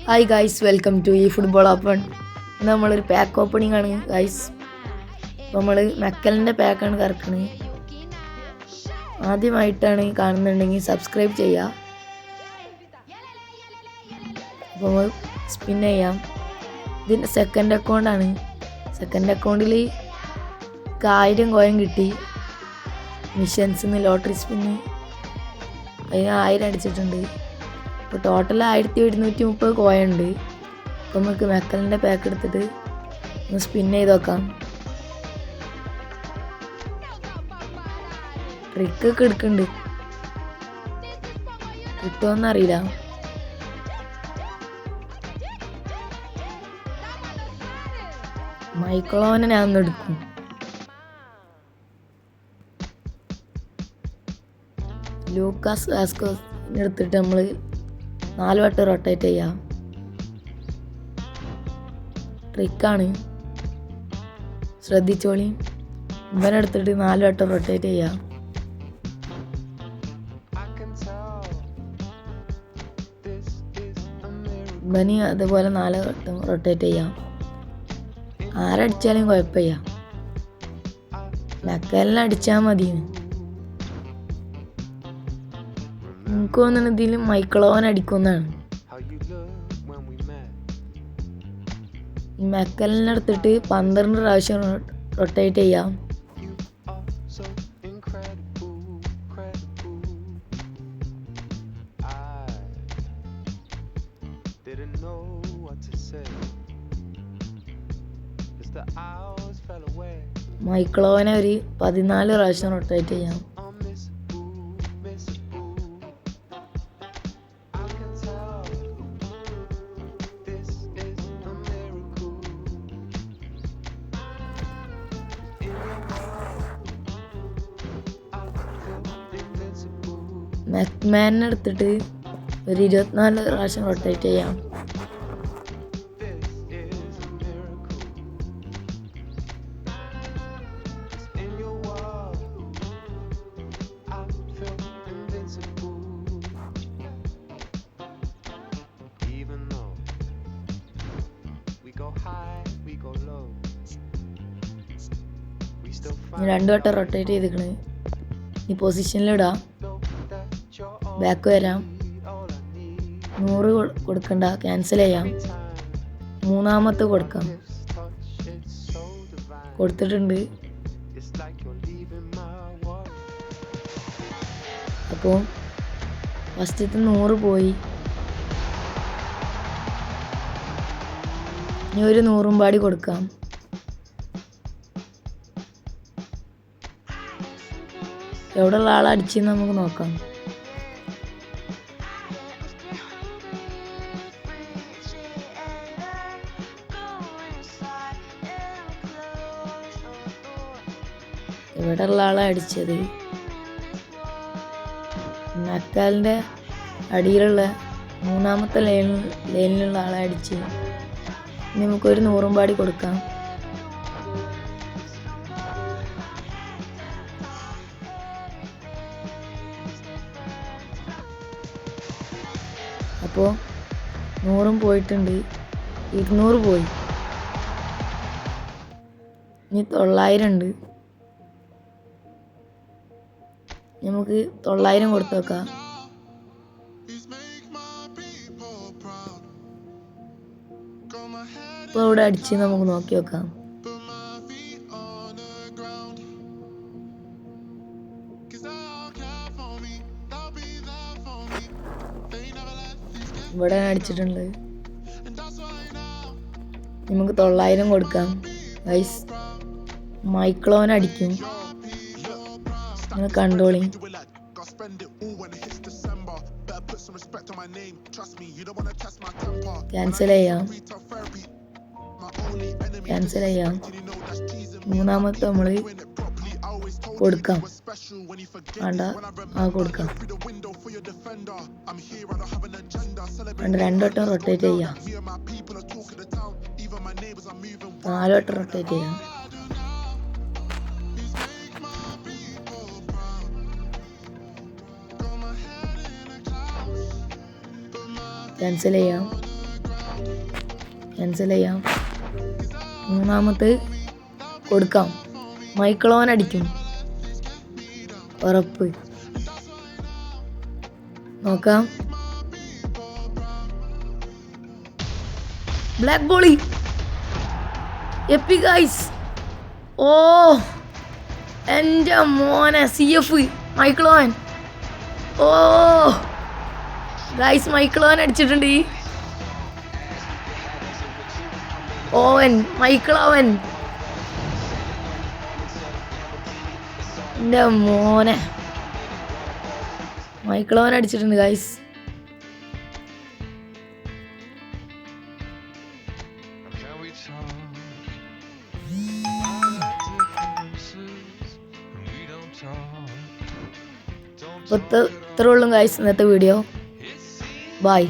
Hi guys, welcome to ഈ football open. ഇന്ന് നമ്മളൊരു പാക്ക് ഓപ്പണിംഗ് ആണ് ഗൈസ്. അപ്പോൾ നമ്മൾ മെക്കലിൻ്റെ പാക്കാണ് കറക്കുന്നത്. ആദ്യമായിട്ടാണ് കാണുന്നുണ്ടെങ്കിൽ സബ്സ്ക്രൈബ് ചെയ്യുക. അപ്പോൾ നമ്മൾ സ്പിൻ ചെയ്യാം. ഇതിൻ്റെ സെക്കൻഡ് അക്കൗണ്ടാണ്. സെക്കൻഡ് അക്കൗണ്ടിൽ 1000 കോയിൻ കിട്ടി. മിഷൻസിന്ന് ലോട്ടറി സ്പിന്ന് അതിന് 1000 അടിച്ചിട്ടുണ്ട്. ഇപ്പോൾ ടോട്ടൽ 1130 കോയിൻ ഉണ്ട്. അപ്പോൾ നമുക്ക് മെക്കലിൻ്റെ പാക്ക് എടുത്തിട്ട് ഒന്ന് സ്പിൻ ചെയ്ത് നോക്കാം. ട്രിക്കൊക്കെ എടുക്കുന്നുണ്ട്, കിട്ടുമെന്നറിയില്ല. മൈക്രോനെ ഞാൻ ഒന്ന് എടുക്കും. ലൂക്കാസ് വാസ്കോസിനെ എടുത്തിട്ട് നമ്മൾ 4 വട്ടം റൊട്ടേറ്റ് ചെയ്യാം. ട്രിക്കാണ്, ശ്രദ്ധിച്ചോളി. ഇവനെടുത്തിട്ട് 4 വട്ടം റൊട്ടേറ്റ് ചെയ്യാം. ഇവന് അതുപോലെ 4 വട്ടം റൊട്ടേറ്റ് ചെയ്യാം. ആരടിച്ചാലും കുഴപ്പമില്ല, മെക്കലിനെ അടിച്ചാൽ മതി. എനിക്ക് തോന്നുന്നത് ഇതിൽ മൈക്കളോവൻ അടിക്കുന്നതാണ്. ഈ മെക്കലിനെ എടുത്തിട്ട് 12 പ്രാവശ്യം റൊട്ടേറ്റ് ചെയ്യാം. മൈക്കളോവനെ ഒരു 14 പ്രാവശ്യം റൊട്ടേറ്റ് ചെയ്യാം. മെക്മാനെ എടുത്തിട്ട് ഒരു 24 പ്രാവശ്യം റൊട്ടേറ്റ് ചെയ്യാം. ഞാൻ 2 വട്ടം റൊട്ടേറ്റ് ചെയ്തിക്കണ്. ഈ പൊസിഷനിലിടാം. ബാക്ക് വരാം. 100 കൊടുക്കണ്ട, ക്യാൻസൽ ചെയ്യാം. 3-മത്തെ കൊടുക്കാം. കൊടുത്തിട്ടുണ്ട്. അപ്പോൾ ഫസ്റ്റത്തെ 100 പോയി. ഇനി ഒരു 100 പാടി കൊടുക്കാം. എവിടെയുള്ള ആളെ അടിച്ചെന്ന് നമുക്ക് നോക്കാം. ഇവിടെയുള്ള ആളെ അടിച്ചത് മെക്കാലിൻ്റെ അടിയിലുള്ള 3-മത്തെ ലൈനിലുള്ള ആളെ അടിച്ച്. നമുക്കൊരു 100 പാടി കൊടുക്കാം. അപ്പോൾ 100 പോയിട്ടുണ്ട്. 200 പോയി. ഇനി 900 ഉണ്ട്. നമുക്ക് 900 കൊടുത്തു നോക്കാം. ഇപ്പോൾ ഇവിടെ അടിച്ച് നമുക്ക് നോക്കി നോക്കാം. ഇവിടെ അടിച്ചിട്ടുണ്ട്. നമുക്ക് 900 കൊടുക്കാം. ഗൈസ്, മൈക്കളോവൻ അടിക്കും. കണ്ടോളി. ക്യാൻസൽ ചെയ്യാം. 3-മത്തെ നമ്മൾ കൊടുക്കാം. വേണ്ട, കൊടുക്കാം. 2 വട്ടം റൊട്ടേറ്റ് ചെയ്യാം. 4 വട്ടം റൊട്ടേറ്റ് ചെയ്യാം. ക്യാൻസൽ ചെയ്യാം. ക്യാൻസൽ ചെയ്യാം. മൂന്നാമത്തെ കൊടുക്കാം. മൈക്കിൾ ഓവൻ അടിക്കും, ഉറപ്പ്. നോക്കാം. ബ്ലാക്ക് ബോളി എപ്പി ഗൈസ്. ഓ എൻ്റെ മോനെ, CF മൈക്കിൾ ഓവൻ. ഓ ഗൈസ്, മൈക്കിൾ ഓവൻ അടിച്ചിട്ടുണ്ട്. ഓവൻ, മൈക്കിൾ ഓവൻ, എൻ്റെ മോനെ, മൈക്കിൾ ഓവൻ അടിച്ചിട്ടുണ്ട് ഗൈസ്. അപ്പോൾ ഇത്രേ ഉള്ളൂ ഗൈസ് ഇന്നത്തെ വീഡിയോ. ബൈ.